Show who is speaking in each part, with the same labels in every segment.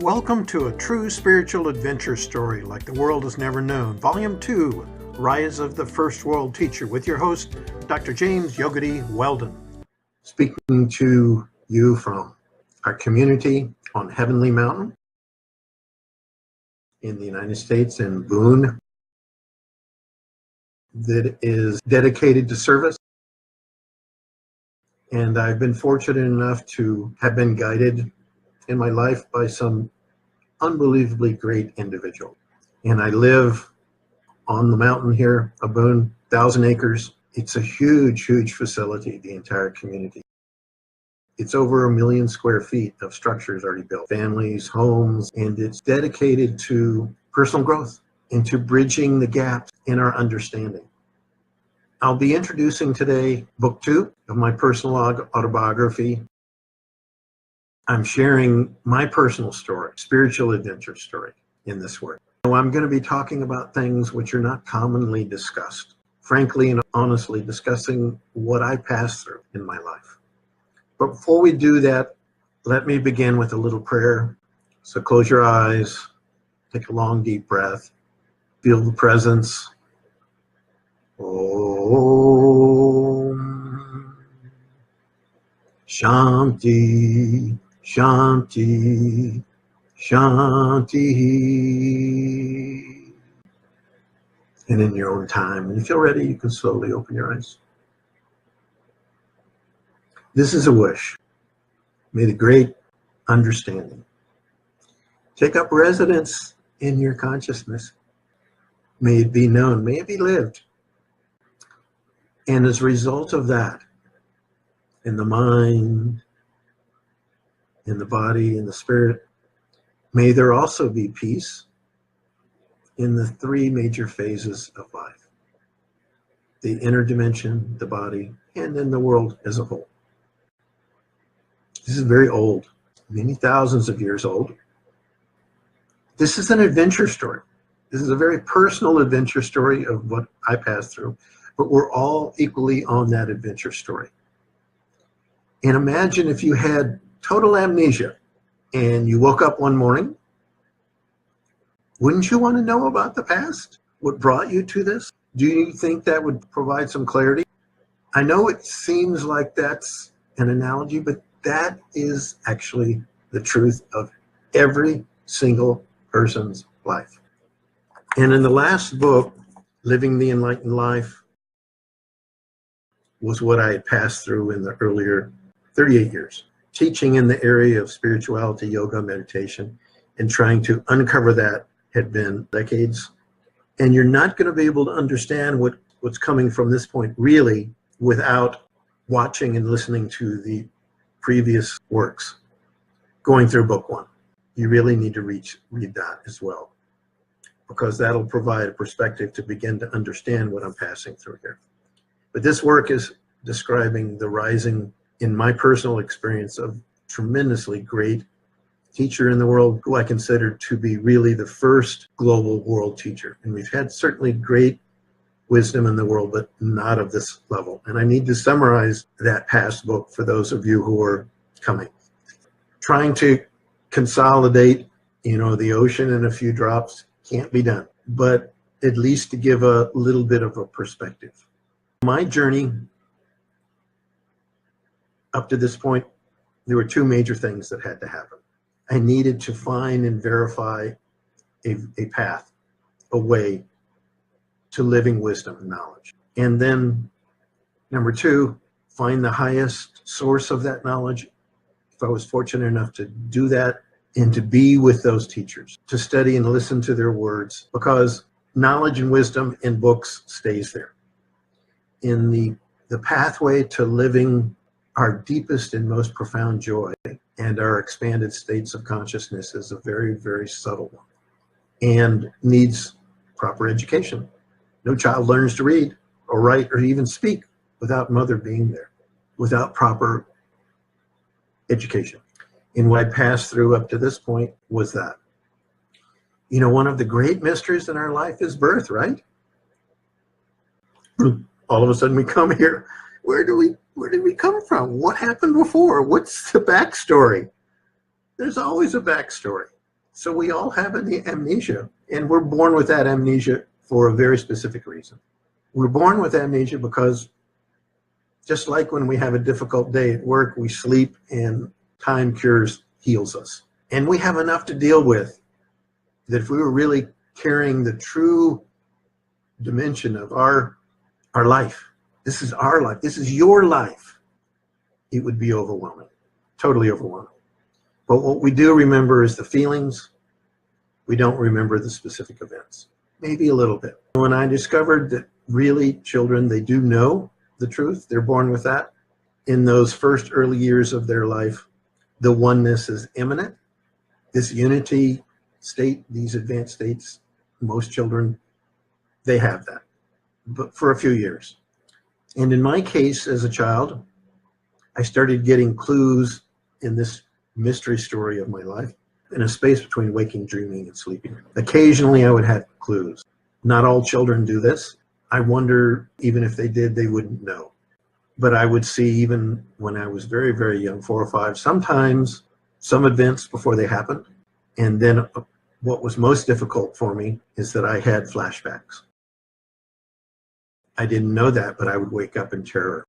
Speaker 1: Welcome to a true spiritual adventure story like the world has never known. Volume 2, Rise of the First World Teacher, with your host, Dr. James Yogadhi Weldon. Speaking to you from our community on Heavenly Mountain in the United States in Boone that is dedicated to service. And I've been fortunate enough to have been guided in my life by some unbelievably great individual. And I live on the mountain here, a Boone, 1,000 acres. It's a huge, huge facility, the entire community. It's over 1 million square feet of structures already built, families, homes, and it's dedicated to personal growth and to bridging the gaps in our understanding. I'll be introducing today book 2 of my personal autobiography. I'm sharing my personal story, spiritual adventure story in this work. So I'm going to be talking about things which are not commonly discussed, frankly and honestly discussing what I passed through in my life. But before we do that, let me begin with a little prayer. So close your eyes, take a long deep breath, feel the presence. Om Shanti. Shanti, Shanti. And in your own time, when you feel ready, you can slowly open your eyes. This is a wish. May the great understanding take up residence in your consciousness. May it be known, may it be lived. And as a result of that, in the mind, in the body, in the spirit, may there also be peace in the 3 major phases of life: the inner dimension, the body, and in the world as a whole. This is very old, many thousands of years old. This is an adventure story. This is a very personal adventure story of what I passed through, but we're all equally on that adventure story. And imagine if you had total amnesia and you woke up one morning. Wouldn't you want to know about the past? What brought you to this? Do you think that would provide some clarity? I know it seems like that's an analogy, but that is actually the truth of every single person's life. And in the last book, Living the Enlightened Life, was what I had passed through in the earlier 38 years. Teaching in the area of spirituality, yoga, meditation, and trying to uncover that had been decades. And you're not going to be able to understand what's coming from this point really without watching and listening to the previous works. Going through book 1, you really need to read that as well, because that'll provide a perspective to begin to understand what I'm passing through here. But this work is describing the rising, in my personal experience, of tremendously great teacher in the world, who I consider to be really the first global world teacher. And we've had certainly great wisdom in the world, but not of this level. And I need to summarize that past book for those of you who are coming. Trying to consolidate, the ocean in a few drops can't be done, but at least to give a little bit of a perspective. My journey up to this point, there were 2 major things that had to happen. I needed to find and verify a path, a way to living wisdom and knowledge. And then, number 2, find the highest source of that knowledge. If I was fortunate enough to do that, and to be with those teachers, to study and listen to their words, because knowledge and wisdom in books stays there. In the pathway to living our deepest and most profound joy and our expanded states of consciousness is a very, very subtle one and needs proper education. No child learns to read or write or even speak without mother being there, without proper education. And what I passed through up to this point was that. One of the great mysteries in our life is birth, right? All of a sudden we come here. Where did we come from? What happened before? What's the backstory? There's always a backstory. So we all have amnesia, and we're born with that amnesia for a very specific reason. We're born with amnesia because just like when we have a difficult day at work, we sleep and time cures, heals us. And we have enough to deal with that if we were really carrying the true dimension of our life, this is our life, this is your life, it would be overwhelming, totally overwhelming. But what we do remember is the feelings. We don't remember the specific events, maybe a little bit. When I discovered that really children, they do know the truth, they're born with that. In those first early years of their life, the oneness is imminent. This unity state, these advanced states, most children, they have that, but for a few years. And in my case as a child, I started getting clues in this mystery story of my life in a space between waking, dreaming, and sleeping. Occasionally I would have clues. Not all children do this. I wonder, even if they did, they wouldn't know. But I would see, even when I was very, very young, 4 or 5, sometimes some events before they happened. And then what was most difficult for me is that I had flashbacks. I didn't know that, but I would wake up in terror,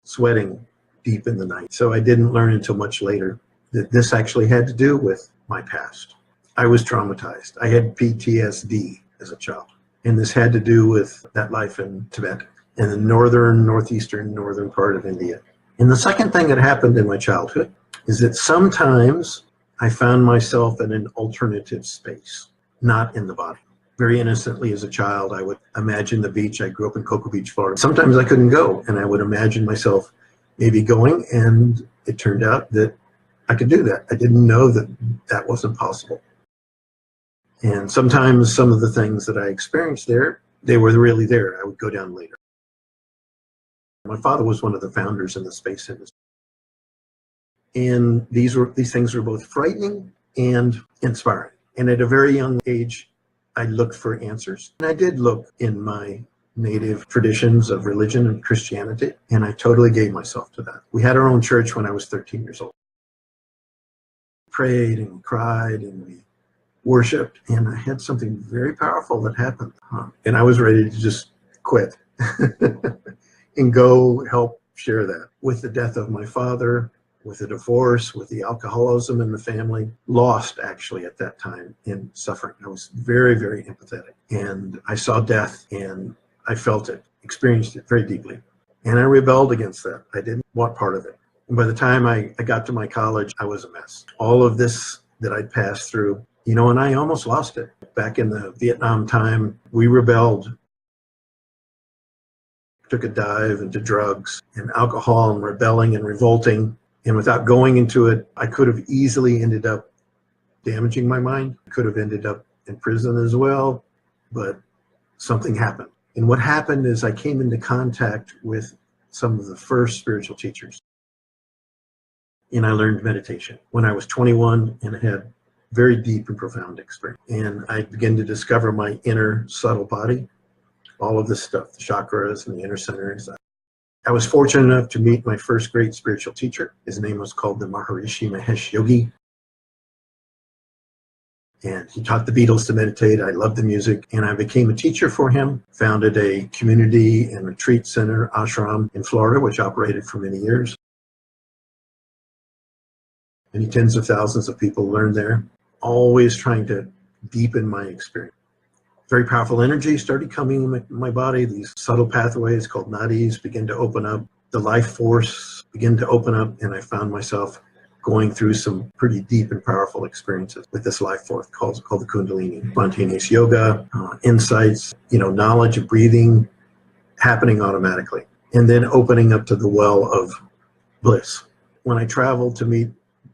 Speaker 1: sweating deep in the night. So I didn't learn until much later that this actually had to do with my past. I was traumatized. I had PTSD as a child. And this had to do with that life in Tibet, in the northern part of India. And the second thing that happened in my childhood is that sometimes I found myself in an alternative space, not in the body. Very innocently as a child, I would imagine the beach. I grew up in Cocoa Beach, Florida. Sometimes I couldn't go, and I would imagine myself maybe going, and it turned out that I could do that. I didn't know that that wasn't possible. And sometimes some of the things that I experienced there, they were really there. I would go down later. My father was one of the founders in the space industry. And these things were both frightening and inspiring. And at a very young age, I looked for answers. And I did look in my native traditions of religion and Christianity, and I totally gave myself to that. We had our own church when I was 13 years old. We prayed and we cried and we worshiped, and I had something very powerful that happened. And I was ready to just quit and go help share that. With the death of my father, with the divorce, with the alcoholism in the family, lost actually at that time in suffering. I was very, very empathetic, and I saw death and I felt it, experienced it very deeply. And I rebelled against that. I didn't want part of it. And by the time I got to my college, I was a mess. All of this that I'd passed through, and I almost lost it. Back in the Vietnam time, we rebelled, took a dive into drugs and alcohol and rebelling and revolting. And without going into it, I could have easily ended up damaging my mind. I could have ended up in prison as well, but something happened. And what happened is I came into contact with some of the first spiritual teachers. And I learned meditation when I was 21, and I had very deep and profound experience. And I began to discover my inner subtle body, all of this stuff, the chakras and the inner centers. I was fortunate enough to meet my first great spiritual teacher. His name was called the Maharishi Mahesh Yogi. And he taught the Beatles to meditate. I loved the music, and I became a teacher for him, founded a community and retreat center, ashram, in Florida, which operated for many years. Many tens of thousands of people learned there, always trying to deepen my experience. Very powerful energy started coming in my body. These subtle pathways called nadis began to open up. The life force began to open up, and I found myself going through some pretty deep and powerful experiences with this life force called the Kundalini. Spontaneous yoga, insights, knowledge of breathing happening automatically, and then opening up to the well of bliss. When I traveled to meet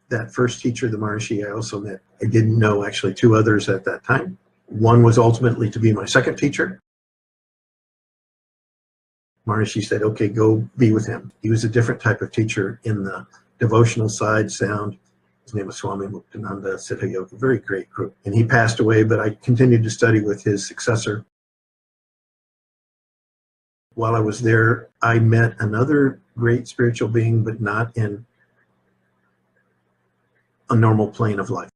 Speaker 1: that first teacher, the Maharishi, I also met, I didn't know actually 2 others at that time. One was ultimately to be my second teacher. Maharishi said, okay, go be with him. He was a different type of teacher in the devotional side, sound. His name was Swami Muktananda Siddha Yoga, very great group. And he passed away, but I continued to study with his successor. While I was there, I met another great spiritual being, but not in a normal plane of life.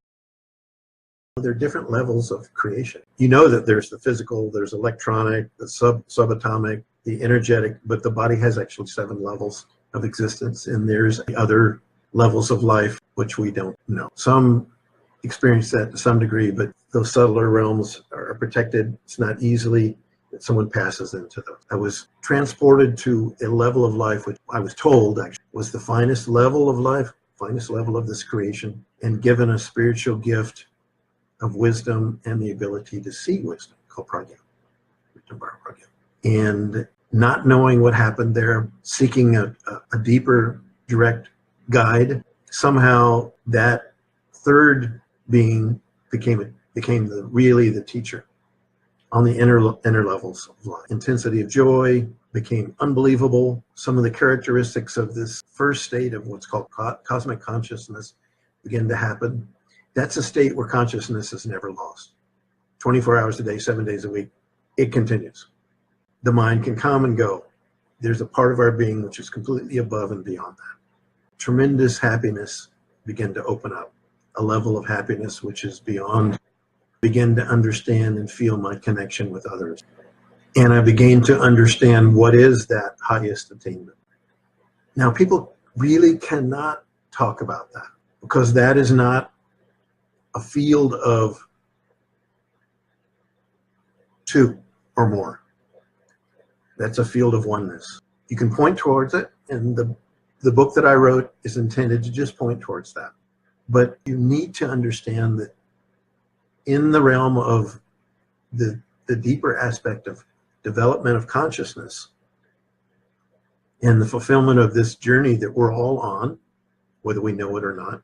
Speaker 1: There are different levels of creation. You know that there's the physical, there's electronic, the subatomic, the energetic, but the body has actually 7 levels of existence, and there's other levels of life which we don't know. Some experience that to some degree, but those subtler realms are protected. It's not easily that someone passes into those. I was transported to a level of life which I was told actually was the finest level of life, finest level of this creation, and given a spiritual gift of wisdom and the ability to see wisdom, called pragya. And not knowing what happened there, seeking a deeper direct guide, somehow that third being became really the teacher on the inner levels of life. Intensity of joy became unbelievable. Some of the characteristics of this first state of what's called cosmic consciousness began to happen. That's a state where consciousness is never lost. 24 hours a day, 7 days a week, it continues. The mind can come and go. There's a part of our being which is completely above and beyond that. Tremendous happiness began to open up, a level of happiness which is beyond. Begin to understand and feel my connection with others. And I began to understand what is that highest attainment. Now, people really cannot talk about that because that is not a field of 2 or more. That's a field of oneness. You can point towards it, and the book that I wrote is intended to just point towards that. But you need to understand that in the realm of the deeper aspect of development of consciousness and the fulfillment of this journey that we're all on, whether we know it or not,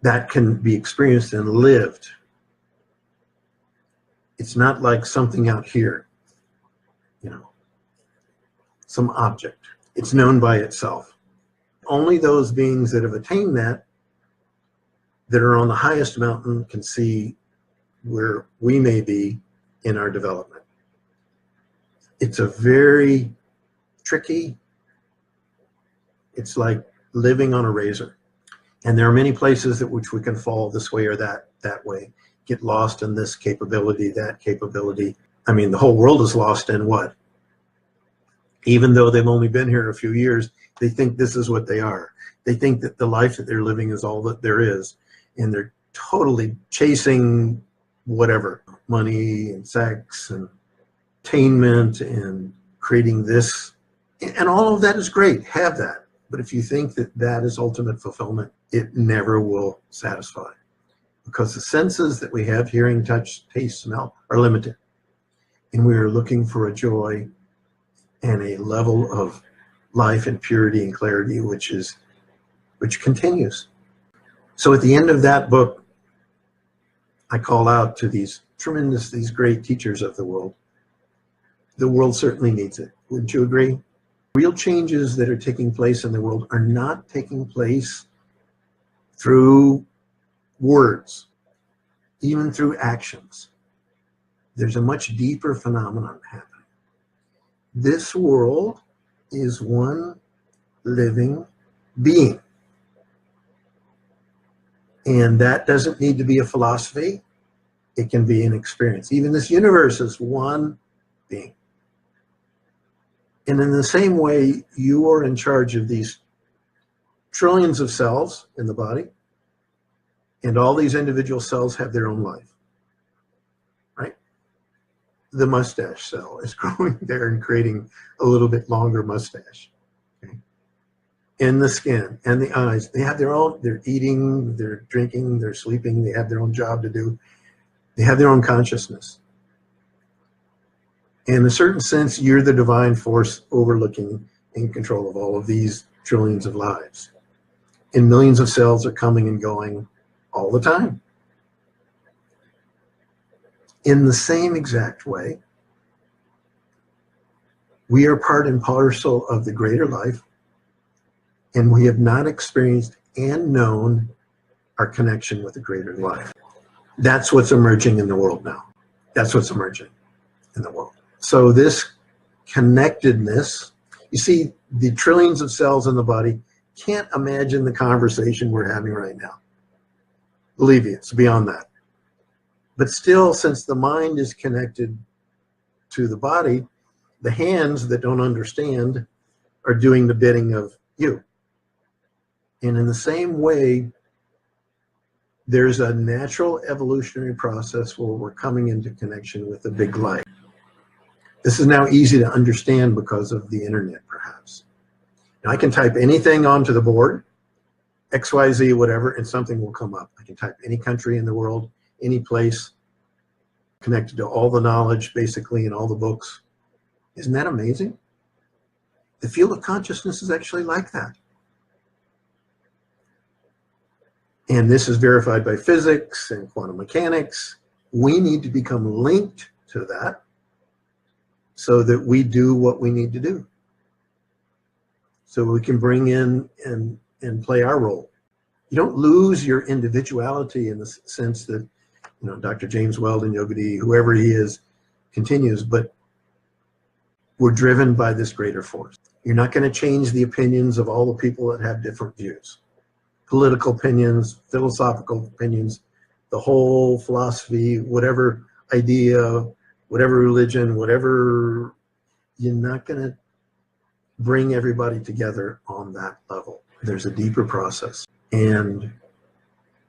Speaker 1: that can be experienced and lived. It's not like something out here, some object. It's known by itself. Only those beings that have attained that are on the highest mountain can see where we may be in our development. It's a very tricky, it's like living on a razor. And there are many places at which we can fall this way or that way, get lost in this capability, that capability. I mean, the whole world is lost in what? Even though they've only been here a few years, they think this is what they are. They think that the life that they're living is all that there is. And they're totally chasing whatever, money and sex and attainment and creating this. And all of that is great, have that. But if you think that that is ultimate fulfillment, it never will satisfy. Because the senses that we have, hearing, touch, taste, smell, are limited. And we are looking for a joy and a level of life and purity and clarity which continues. So at the end of that book, I call out to these great teachers of the world. The world certainly needs it. Wouldn't you agree? Real changes that are taking place in the world are not taking place through words, even through actions. There's a much deeper phenomenon happening. This world is one living being. And that doesn't need to be a philosophy. It can be an experience. Even this universe is one being. And in the same way, you are in charge of these trillions of cells in the body, and all these individual cells have their own life, right? The mustache cell is growing there and creating a little bit longer mustache. Okay? And the skin and the eyes, they have their own, they're eating, they're drinking, they're sleeping, they have their own job to do. They have their own consciousness. In a certain sense, you're the divine force overlooking in control of all of these trillions of lives. And millions of cells are coming and going all the time. In the same exact way, we are part and parcel of the greater life, and we have not experienced and known our connection with the greater life. That's what's emerging in the world now. That's what's emerging in the world. So this connectedness, you see, the trillions of cells in the body can't imagine the conversation we're having right now. Believe me, it's beyond that. But still, since the mind is connected to the body, the hands that don't understand are doing the bidding of you. And in the same way, there's a natural evolutionary process where we're coming into connection with the big light. This is now easy to understand because of the internet, perhaps. Now, I can type anything onto the board, XYZ, whatever, and something will come up. I can type any country in the world, any place, connected to all the knowledge, basically, in all the books. Isn't that amazing? The field of consciousness is actually like that. And this is verified by physics and quantum mechanics. We need to become linked to that so that we do what we need to do. So we can bring in and play our role. You don't lose your individuality in the sense that, you know, Dr. James Weldon, Yogadhi, whoever he is, continues, but we're driven by this greater force. You're not going to change the opinions of all the people that have different views. Political opinions, philosophical opinions, the whole philosophy, whatever idea, whatever religion, whatever, you're not going to bring everybody together on that level. There's a deeper process. And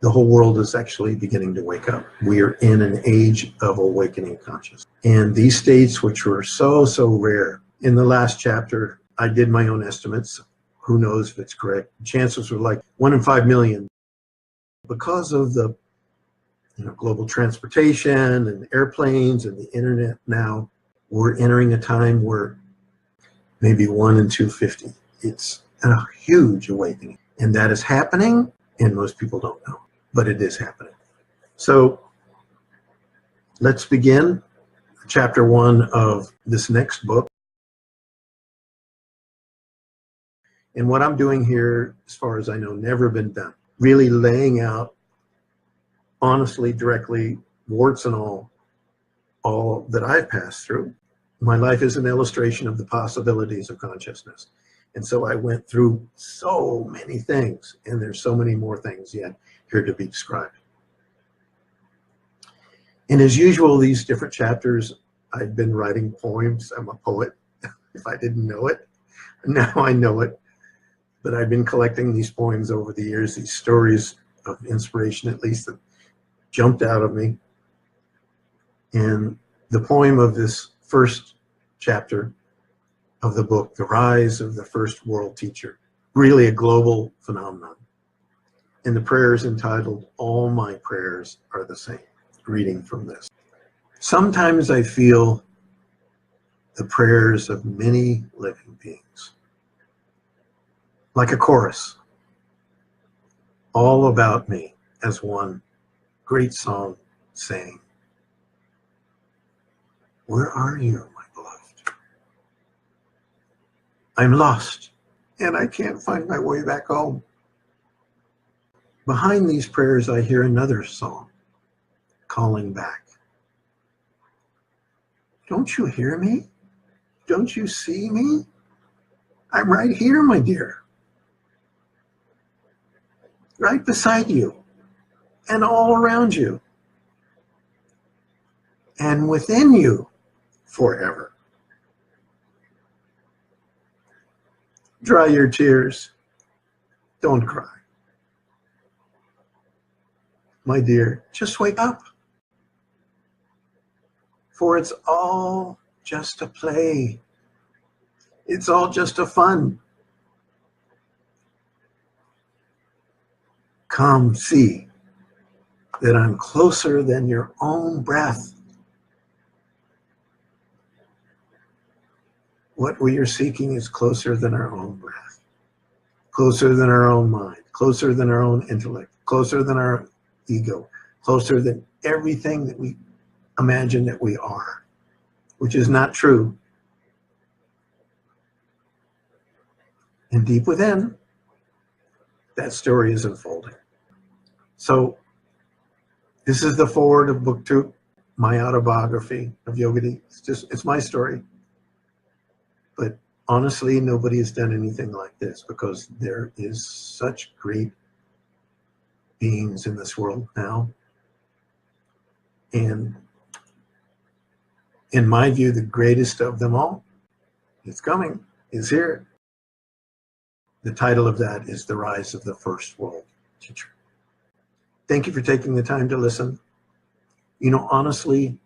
Speaker 1: the whole world is actually beginning to wake up. We are in an age of awakening consciousness. And these states, which were so, so rare, in the last chapter, I did my own estimates. Who knows if it's correct? Chances were like 1 in 5 million. Because of the global transportation and airplanes and the internet now, we're entering a time where maybe 1 in 250. It's a huge awakening. And that is happening, and most people don't know, but it is happening. So let's begin chapter 1 of this next book. And what I'm doing here, as far as I know, never been done. Really laying out, honestly, directly, warts and all that I've passed through. My life is an illustration of the possibilities of consciousness. And so I went through so many things, and there's so many more things yet here to be described. And as usual, these different chapters, I've been writing poems. I'm a poet, if I didn't know it. Now I know it. But I've been collecting these poems over the years, these stories of inspiration, at least, that jumped out of me. And the poem of this first chapter of the book, The Rise of the First World Teacher, really a global phenomenon. And the prayer is entitled, All My Prayers Are the Same, reading from this. Sometimes I feel the prayers of many living beings, like a chorus, all about me as one great song saying, where are you, my beloved? I'm lost, and I can't find my way back home. Behind these prayers, I hear another song calling back. Don't you hear me? Don't you see me? I'm right here, my dear. Right beside you, and all around you, and within you forever. Dry your tears. Don't cry. My dear, just wake up. For it's all just a play. It's all just a fun. Come see that I'm closer than your own breath. What we are seeking is closer than our own breath, closer than our own mind, closer than our own intellect, closer than our ego, closer than everything that we imagine that we are, which is not true. And deep within, that story is unfolding. So this is the foreword of book 2, my autobiography of Yogadhi. It's my story. But honestly, nobody has done anything like this because there is such great beings in this world now. And in my view, the greatest of them all is coming, is here. The title of that is The Rise of the First World Teacher. Thank you for taking the time to listen. You know, honestly,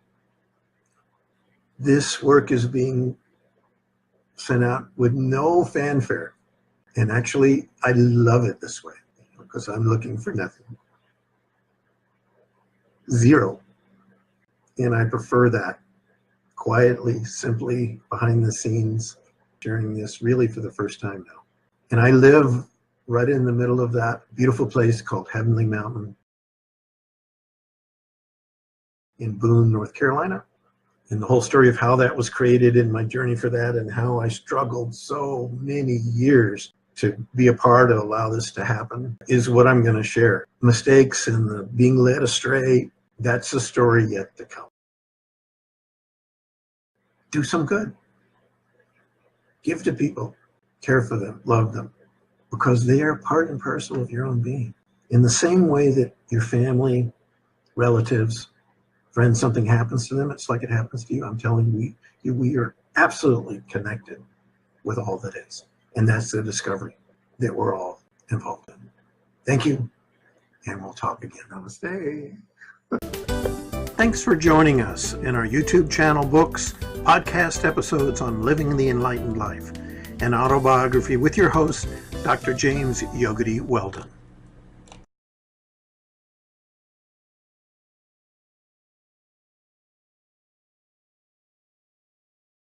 Speaker 1: this work is being sent out with no fanfare. And actually, I love it this way because I'm looking for nothing. Zero. And I prefer that. Quietly, simply, behind the scenes, sharing this really for the first time now. And I live right in the middle of that beautiful place called Heavenly Mountain in Boone, North Carolina. And the whole story of how that was created and my journey for that and how I struggled so many years to be a part to allow this to happen is what I'm going to share. Mistakes and the being led astray, that's a story yet to come. Do some good. Give to people. Care for them. Love them. Because they are part and parcel of your own being. In the same way that your family, relatives, friends, something happens to them, it's like it happens to you. I'm telling you, we are absolutely connected with all that is. And that's the discovery that we're all involved in. Thank you. And we'll talk again. Namaste. Thanks for joining us in our YouTube channel, books, podcast episodes on living the enlightened life, and autobiography with your host, Dr. James Yogadhi Weldon.